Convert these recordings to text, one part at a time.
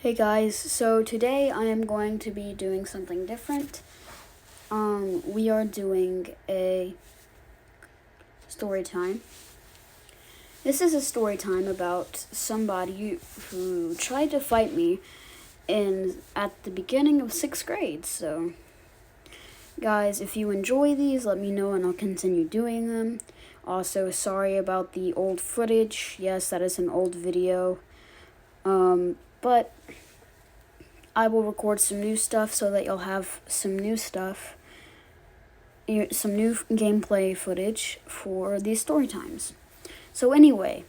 Hey guys, so today I am going to be doing something different. We are doing a story time. This is a story time about somebody who tried to fight me at the beginning of 6th grade. So, guys, if you enjoy these, let me know and I'll continue doing them. Also, sorry about the old footage. Yes, that is an old video. But I will record some new stuff so that you'll have some new stuff, some new gameplay footage for these story times. So anyway,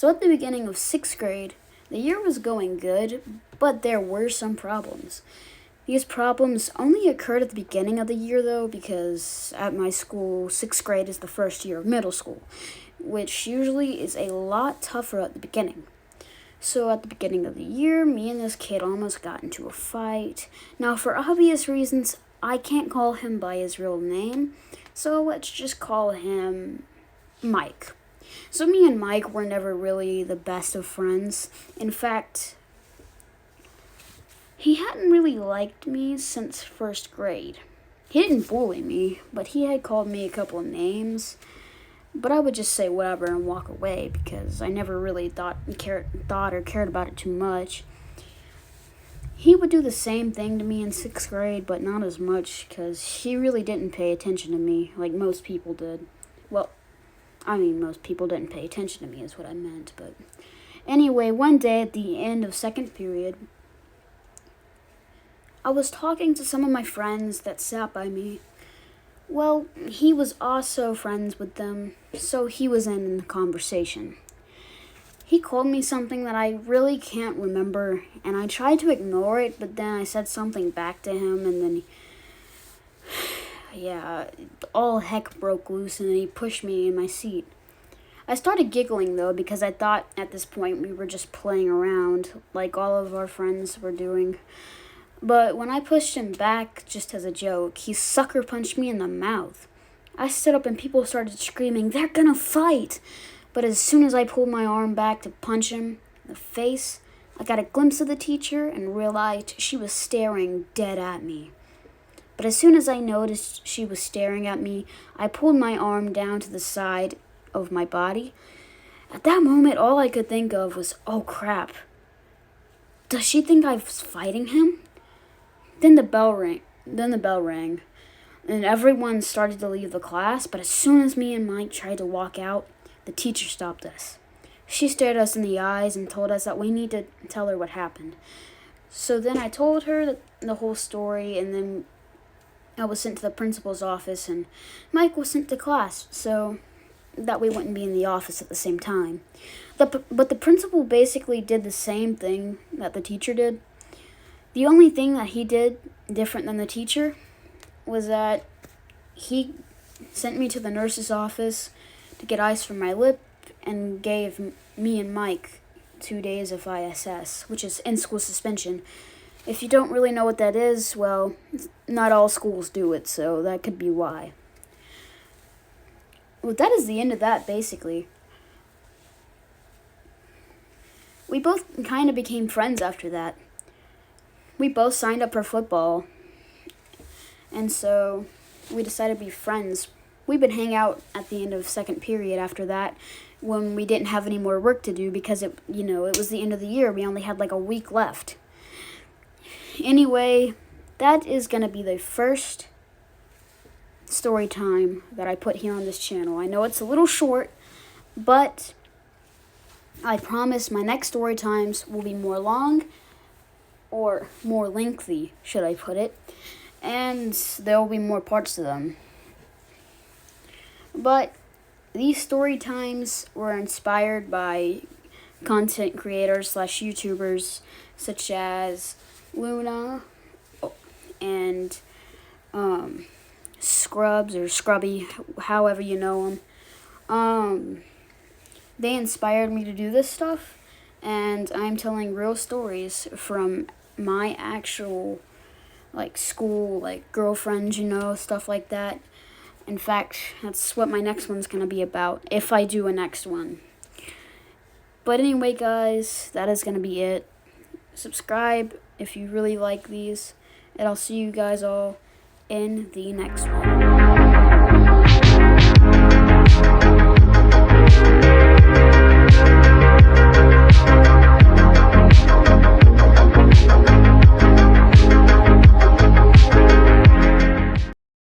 at the beginning of 6th grade, the year was going good, but there were some problems. These problems only occurred at the beginning of the year though, because at my school, 6th grade is the first year of middle school, which usually is a lot tougher at the beginning. So at the beginning of the year, me and this kid almost got into a fight. Now, for obvious reasons, I can't call him by his real name, so let's just call him Mike. So me and Mike were never really the best of friends. In fact, he hadn't really liked me since 1st grade. He didn't bully me, but he had called me a couple of names. But I would just say whatever and walk away because I never really thought or cared about it too much. He would do the same thing to me in 6th grade, but not as much because he really didn't pay attention to me like most people did. Well, I mean, most people didn't pay attention to me is what I meant. But anyway, one day at the end of 2nd period, I was talking to some of my friends that sat by me. Well, he was also friends with them, so he was in the conversation. He called me something that I really can't remember, and I tried to ignore it, but then I said something back to him, and then, all heck broke loose, and then he pushed me in my seat. I started giggling, though, because I thought at this point we were just playing around, like all of our friends were doing. But when I pushed him back, just as a joke, he sucker punched me in the mouth. I stood up and people started screaming, "They're gonna fight!" But as soon as I pulled my arm back to punch him in the face, I got a glimpse of the teacher and realized she was staring dead at me. But as soon as I noticed she was staring at me, I pulled my arm down to the side of my body. At that moment, all I could think of was, oh crap. Does she think I was fighting him? Then the bell rang, and everyone started to leave the class, but as soon as me and Mike tried to walk out, the teacher stopped us. She stared us in the eyes and told us that we need to tell her what happened. So then I told her the whole story, and then I was sent to the principal's office, and Mike was sent to class, so that we wouldn't be in the office at the same time. But the principal basically did the same thing that the teacher did. The only thing that he did different than the teacher was that he sent me to the nurse's office to get ice from my lip and gave me and Mike 2 days of ISS, which is in-school suspension. If you don't really know what that is, well, not all schools do it, so that could be why. Well, that is the end of that, basically. We both kind of became friends after that. We both signed up for football, and so we decided to be friends. We would hang out at the end of 2nd period after that when we didn't have any more work to do because it was the end of the year. We only had like a week left. Anyway, that is going to be the first story time that I put here on this channel. I know it's a little short, but I promise my next story times will be more long, or more lengthy, should I put it, and there will be more parts to them. But these story times were inspired by content creators / YouTubers such as Luna and Scrubs or Scrubby, however you know them. They inspired me to do this stuff, and I'm telling real stories from my actual school, girlfriends, stuff like that. In fact, that's what my next one's gonna be about, if I do a next one. But anyway, guys, that is gonna be it. subscribe if you really like these, and I'll see you guys all in the next one.